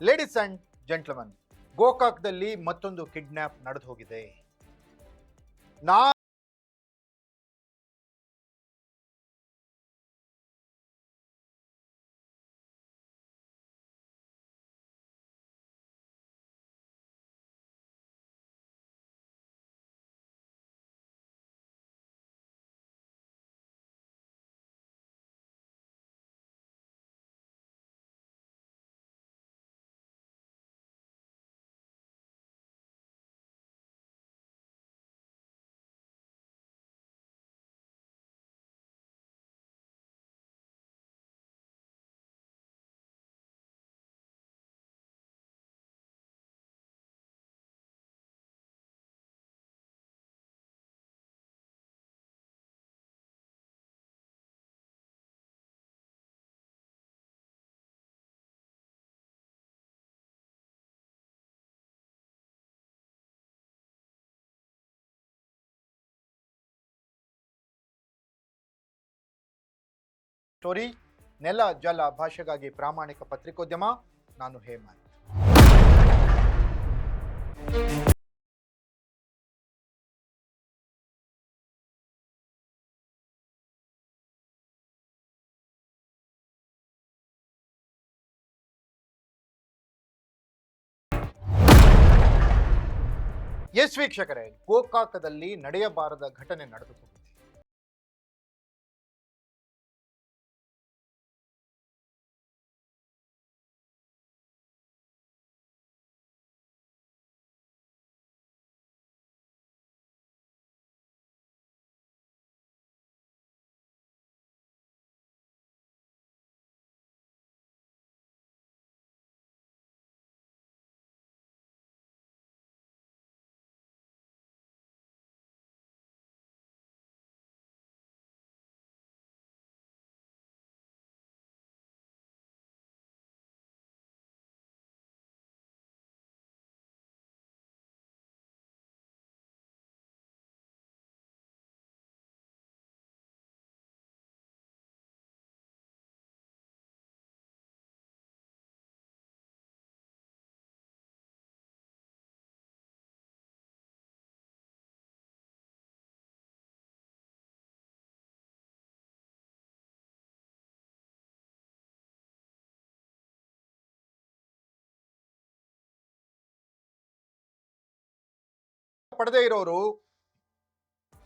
Ladies and gentleman, ಗೋಕಾಕ್ದಲ್ಲಿ ಮತ್ತೊಂದು kidnap ನಡೆದು ಹೋಗಿದೆ. ನಾ ಸ್ಟೋರಿ ನೆಲ ಜಲ ಭಾಷೆಗಾಗಿ ಪ್ರಾಮಾಣಿಕ ಪತ್ರಿಕೋದ್ಯಮ. ನಾನು ಹೇಮಂತ್. ಎಸ್ ವೀಕ್ಷಕರೇ, ಗೋಕಾಕದಲ್ಲಿ ನಡೆಯಬಾರದ ಘಟನೆ ನಡೆದು ಹೋಗಿದೆ. ಪಡೆದೇ ಇರೋರು,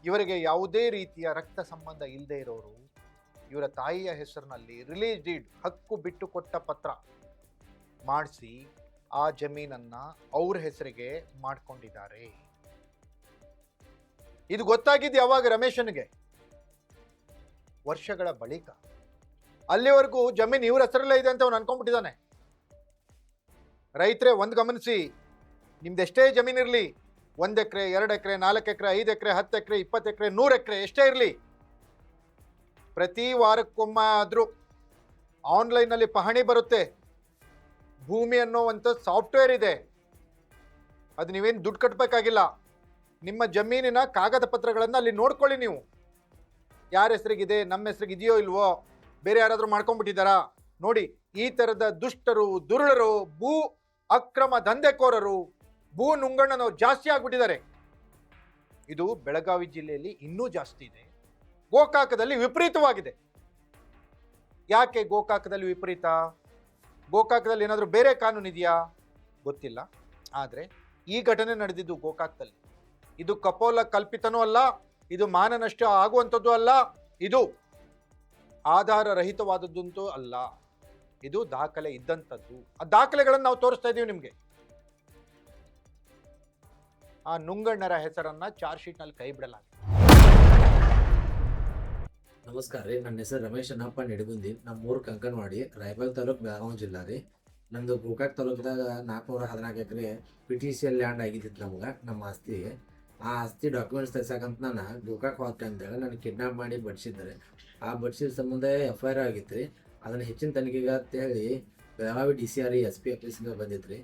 ಇವರಿಗೆ ಯಾವುದೇ ರೀತಿಯ ರಕ್ತ ಸಂಬಂಧ ಇಲ್ಲದೆ ಇರೋರು, ಇವರ ತಾಯಿಯ ಹೆಸರಿನಲ್ಲಿ ರಿಲೀಸ್ ಡೀಡ್ ಹಕ್ಕು ಬಿಟ್ಟು ಕೊಟ್ಟ ಪತ್ರ ಮಾಡಿಸಿ ಆ ಜಮೀನನ್ನ ಅವ್ರ ಹೆಸರಿಗೆ ಮಾಡ್ಕೊಂಡಿದ್ದಾರೆ. ಇದು ಗೊತ್ತಾಗಿದ್ದು ಯಾವಾಗ ರಮೇಶನ್ಗೆ? ವರ್ಷಗಳ ಬಳಿಕ. ಅಲ್ಲಿವರೆಗೂ ಜಮೀನು ಇವ್ರ ಹೆಸರಲ್ಲೇ ಇದೆ ಅಂತ ಅವ್ನು ಅನ್ಕೊಂಡ್ಬಿಟ್ಟಿದ್ದಾನೆ. ರೈತರೇ ಒಂದು ಗಮನಿಸಿ, ನಿಮ್ದೆಷ್ಟೇ ಜಮೀನಿರಲಿ, 1 ಎಕರೆ 2 ಎಕರೆ 4 ಎಕರೆ 5 ಎಕರೆ 10 ಎಕರೆ 20 ಎಕರೆ 100 ಎಕರೆ ಎಷ್ಟೇ ಇರಲಿ, ಪ್ರತಿ ವಾರಕ್ಕೊಮ್ಮೆ ಆದರೂ ಆನ್ಲೈನಲ್ಲಿ ಪಹಣಿ ಬರುತ್ತೆ. ಭೂಮಿ ಅನ್ನೋವಂಥ ಸಾಫ್ಟ್ವೇರ್ ಇದೆ. ಅದು ನೀವೇನು ದುಡ್ಡು ಕಟ್ಟಬೇಕಾಗಿಲ್ಲ. ನಿಮ್ಮ ಜಮೀನಿನ ಕಾಗದ ಪತ್ರಗಳನ್ನು ಅಲ್ಲಿ ನೋಡ್ಕೊಳ್ಳಿ. ನೀವು ಯಾರ ಹೆಸರಿಗಿದೆ, ನಮ್ಮ ಹೆಸರಿಗೆ ಇದೆಯೋ ಇಲ್ವೋ, ಬೇರೆ ಯಾರಾದರೂ ಮಾಡ್ಕೊಂಡ್ಬಿಟ್ಟಿದ್ದಾರಾ ನೋಡಿ. ಈ ಥರದ ದುಷ್ಟರು, ದುರುಳರು, ಭೂ ಅಕ್ರಮ ದಂಧೆಕೋರರು, ಭೂ ನುಂಗಣ್ಣನವರು ಜಾಸ್ತಿ ಆಗ್ಬಿಟ್ಟಿದ್ದಾರೆ. ಇದು ಬೆಳಗಾವಿ ಜಿಲ್ಲೆಯಲ್ಲಿ ಇನ್ನೂ ಜಾಸ್ತಿ ಇದೆ. ಗೋಕಾಕದಲ್ಲಿ ವಿಪರೀತವಾಗಿದೆ. ಯಾಕೆ ಗೋಕಾಕದಲ್ಲಿ ವಿಪರೀತ? ಗೋಕಾಕದಲ್ಲಿ ಏನಾದರೂ ಬೇರೆ ಕಾನೂನು ಇದೆಯಾ ಗೊತ್ತಿಲ್ಲ. ಆದರೆ ಈ ಘಟನೆ ನಡೆದಿದ್ದು ಗೋಕಾಕದಲ್ಲಿ. ಇದು ಕಪೋಲ ಕಲ್ಪಿತನೂ ಅಲ್ಲ, ಇದು ಮಾನನಷ್ಟ ಆಗುವಂಥದ್ದು ಅಲ್ಲ, ಇದು ಆಧಾರ ರಹಿತವಾದದ್ದಂತೂ ಅಲ್ಲ, ಇದು ದಾಖಲೆ ಇದ್ದಂಥದ್ದು. ಆ ದಾಖಲೆಗಳನ್ನು ನಾವು ತೋರಿಸ್ತಾ ಇದ್ದೀವಿ ನಿಮಗೆ. ಆ ನುಂಗಣ್ಣರ ಹೆಸರನ್ನ ಚಾರ್ಜ್ ಶೀಟ್ನಲ್ಲಿ ಕೈ ಬಿಡಲಾಗಿದೆ. ನಮಸ್ಕಾರ ರೀ, ನನ್ನ ಹೆಸರು ರಮೇಶ್ ಅನ್ನಪ್ಪ ನಿಡಗುಂದಿ. ನಮ್ಮೂರು ಕಂಕನವಾಡಿ, ರಾಯಬಾಗ್ ತಾಲೂಕು, ಬೆಳಗಾವಿ ಜಿಲ್ಲಾ ರೀ. ನಮ್ಮದು ಗೋಕಾಕ್ ತಾಲೂಕದಾಗ 414 ಎಕರೆ PTCL ಲ್ಯಾಂಡ್ ಆಗಿದ್ದಿತ್ತು ನಮ್ಗೆ, ನಮ್ಮ ಆಸ್ತಿಗೆ. ಆ ಆಸ್ತಿ ಡಾಕ್ಯುಮೆಂಟ್ಸ್ ತೆಗ್ಸಕ್ಕಂತ ನಾನು ಗೋಕಾಕ್ ಹೋಗ್ತೆ ಅಂತೇಳಿ ನಾನು ಕಿಡ್ನಾಪ್ ಮಾಡಿ ಬಡಿಸಿದ್ದಾರೆ. ಆ ಬಡಿಸಿದ ಸಂಬಂಧ FIR ಆಗಿತ್ತು ರೀ. ಅದನ್ನು ಹೆಚ್ಚಿನ ತನಿಖೆಗೆ ಅಂತೇಳಿ ಬೆಳಗಾವಿ DCR SP ಆಫೀಸ್ಗೆ ಬಂದಿತ್ತು ರೀ.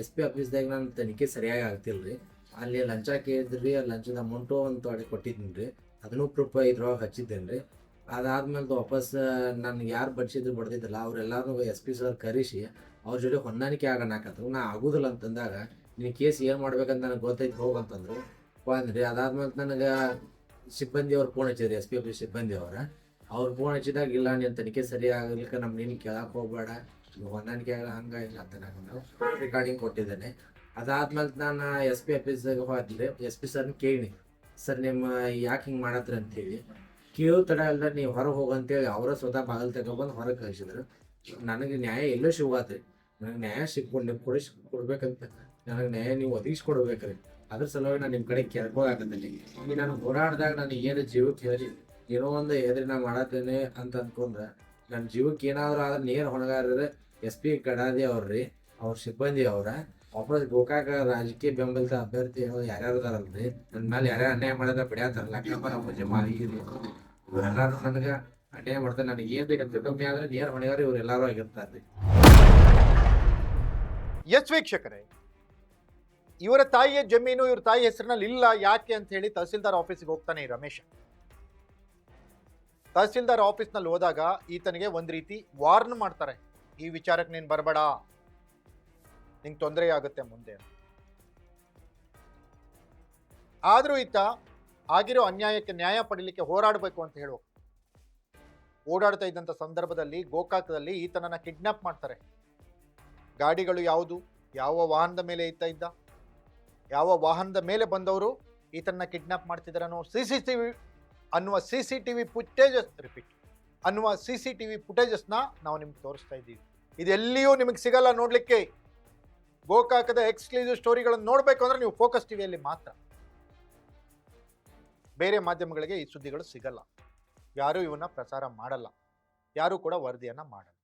SP ಆಫೀಸ್ದಾಗ ನಾನು ತನಿಖೆ ಸರಿಯಾಗಿ ಆಗ್ತಿಲ್ಲ ರೀ. ಅಲ್ಲಿ ಲಂಚ ಕೇಳಿದ್ರಿ, ಆ ಲಂಚದ ಅಮೌಂಟು ಒಂದು ತೊಡೆ ಕೊಟ್ಟಿದ್ದೀನಿ ರೀ. ಅದನ್ನು ಪ್ರೂಫ್ ಇದ್ರೊಳಗೆ ಹಚ್ಚಿದ್ದೇನೆ ರೀ. ಅದಾದ್ಮೇಲೆ ವಾಪಸ್ ನನ್ಗೆ ಯಾರು ಬಡ್ಸಿದ್ರು ಬಡ್ದಿದ್ದಲ್ಲ ಅವರೆಲ್ಲರೂ ಎಸ್ ಪಿ ಸರ್ ಕರೆಸಿ ಅವ್ರ ಜೊತೆ ಹೊಂದಾಣಿಕೆ ಆಗೋಣಾಕತ್ರು. ನಾ ಆಗೋದಿಲ್ಲ ಅಂತಂದಾಗ ನಿನ್ನ ಕೇಸ್ ಏನು ಮಾಡ್ಬೇಕಂತ ನನಗೆ ಗೊತ್ತೈತೆ ಹೋಗಂತಂದ್ರು. ಬಂದ್ರಿ ಅದಾದ್ಮೇಲೆ ನನಗೆ ಸಿಬ್ಬಂದಿ ಅವ್ರು ಫೋನ್ ಹಚ್ಚಿದ್ರಿ, ಎಸ್ ಪಿ ಆಫೀಸ್ ಸಿಬ್ಬಂದಿ ಅವ್ರು ಫೋನ್ ಹಚ್ಚಿದಾಗ ಇಲ್ಲ ನೀನು ತನಿಖೆ ಸರಿ ಆಗಲಿಕ್ಕೆ ನಮ್ಮ ನೀನು ಕೇಳಕ್ಕೆ ಹೋಗ್ಬೇಡ, ಹೊಂದಾಣಿಕೆ ಆಗಲ್ಲ ಹಂಗಾಗಿಲ್ಲ ಅಂತ ನಾನು ರೆಕಾರ್ಡಿಂಗ್ ಕೊಟ್ಟಿದ್ದೇನೆ. ಅದಾದ್ಮೇಲೆ ನಾನು ಎಸ್ ಪಿ ಆಫೀಸಿಗೆ ಹೋದ್ರೆ ಎಸ್ ಪಿ ಸರ್ನ ಕೇಳಿ, ಸರ್ ನಿಮ್ಮ ಯಾಕೆ ಹಿಂಗೆ ಮಾಡತ್ರಿ ಅಂತೇಳಿ. ಕೇಳು ತಡ ಇಲ್ಲ ನೀವು ಹೊರಗೆ ಹೋಗಂತೇಳಿ ಅವರ ಸ್ವತಃ ಬಾಗಿಲು ತಗೊಬಂದು ಹೊರಗೆ ಕಳಿಸಿದ್ರು. ನನಗೆ ನ್ಯಾಯ ಎಲ್ಲೋ ಸಿಗುತ್ರಿ, ನನಗೆ ನ್ಯಾಯ ಕೊಡ್ಬೇಕಂತ ನನಗೆ ನ್ಯಾಯ ನೀವು ಒದಗಿಸ್ಕೊಡ್ಬೇಕ್ರಿ. ಅದ್ರ ಸಲುವಾಗಿ ನಾನು ನಿಮ್ಮ ಕಡೆ ಕೇಳ್ಕೊಳಕತ್ತೀನಿ. ಈಗ ನಾನು ಹೋರಾಡಿದಾಗ ನನಗೆ ಏನು ಜೀವಕ್ಕೆ ಹೇಳಿ ಏನೋ ಒಂದು ಎದುರು ನಾ ಮಾಡತ್ತೇನೆ ಅಂತ ಅಂದ್ಕೊಂಡ್ರೆ ನನ್ನ ಜೀವಕ್ಕೆ ಏನಾದರೂ ಆದ್ರೆ ನೇರ ಹೊಣೆಗಾರರು ಎಸ್ ಪಿ ಗಡಾದಿ ಅವ್ರಿ, ಅವ್ರ ಸಿಬ್ಬಂದಿ ವಾಪಸ್ ಗೋಕಾಕ ರಾಜಕೀಯ ಬೆಂಬಲಿತ ಅಭ್ಯರ್ಥಿ ಯಾರ್ಯಾರು ಅದಾರಲ್ರಿ, ನನ್ನ ಮೇಲೆ ಯಾರ್ಯಾರು ಅನ್ಯಾಯ ಮಾಡಿದ್ರೆ ಬಿಡ್ಯಾತಾರಲ್ಲ ಅಕ್ಕಪ್ಪ ಜಮಾಲಿಗಿರಿ ಇವರೆಲ್ಲರೂ ನನಗೆ ಅನ್ಯಾಯ ಮಾಡ್ತಾರೆ. ನನಗೆ ಏನು ಬೇಕಂತ ಕಮ್ಮಿ ಆದರೆ ನೇರ ಹೊಣೆಗಾರ ಇವರೆಲ್ಲರೂ ಆಗಿರ್ತಾರೆ. ಎಸ್ ವೀಕ್ಷಕರೇ, ಇವರ ತಾಯಿಯ ಜಮೀನು ಇವ್ರ ತಾಯಿ ಹೆಸರಿನಲ್ಲಿ ಇಲ್ಲ, ಯಾಕೆ ಅಂತ ಹೇಳಿ ತಹಸೀಲ್ದಾರ್ ಆಫೀಸ್ಗೆ ಹೋಗ್ತಾನೆ ಈ ರಮೇಶ. ತಹಸೀಲ್ದಾರ್ ಆಫೀಸ್ನಲ್ಲಿ ಹೋದಾಗ ಈತನಿಗೆ ಒಂದ್ ರೀತಿ ವಾರ್ನ್ ಮಾಡ್ತಾರೆ, ಈ ವಿಚಾರಕ್ಕೆ ನೀನು ಬರಬೇಡ, ನಿಂಗೆ ತೊಂದರೆ ಆಗುತ್ತೆ ಮುಂದೆ. ಆದ್ರೂ ಈತ ಆಗಿರೋ ಅನ್ಯಾಯಕ್ಕೆ ನ್ಯಾಯ ಪಡಿಲಿಕ್ಕೆ ಹೋರಾಡಬೇಕು ಅಂತ ಹೇಳುವ ಓಡಾಡ್ತಾ ಇದ್ದಂಥ ಸಂದರ್ಭದಲ್ಲಿ ಗೋಕಾಕದಲ್ಲಿ ಈತನನ್ನ ಕಿಡ್ನಾಪ್ ಮಾಡ್ತಾರೆ. ಗಾಡಿಗಳು ಯಾವುದು, ಯಾವ ವಾಹನದ ಮೇಲೆ ಈತ ಇದ್ದ, ಯಾವ ವಾಹನದ ಮೇಲೆ ಬಂದವರು ಈತನ್ನ ಕಿಡ್ನಾಪ್ ಮಾಡ್ತಿದ್ದಾರೆ ಅನ್ನೋ ಸಿ ಸಿ ಟಿ ವಿ ಫುಟೇಜಸ್ನ ನಾವು ನಿಮ್ಗೆ ತೋರಿಸ್ತಾ ಇದ್ದೀವಿ. ಇದೆಲ್ಲಿಯೂ ನಿಮಗೆ ಸಿಗಲ್ಲ ನೋಡ್ಲಿಕ್ಕೆ. ಗೋಕಾಕದ ಎಕ್ಸ್ಕ್ಲೂಸಿವ್ ಸ್ಟೋರಿಗಳನ್ನು ನೋಡಬೇಕು ಅಂದ್ರೆ ನೀವು ಫೋಕಸ್ ಟಿವಿಯಲ್ಲಿ ಮಾತ್ರ, ಬೇರೆ ಮಾಧ್ಯಮಗಳಿಗೆ ಈ ಸುದ್ದಿಗಳು ಸಿಗಲ್ಲ. ಯಾರೂ ಇವನ್ನ ಪ್ರಸಾರ ಮಾಡಲ್ಲ, ಯಾರೂ ಕೂಡ ವರದಿಯನ್ನ ಮಾಡಲ್ಲ.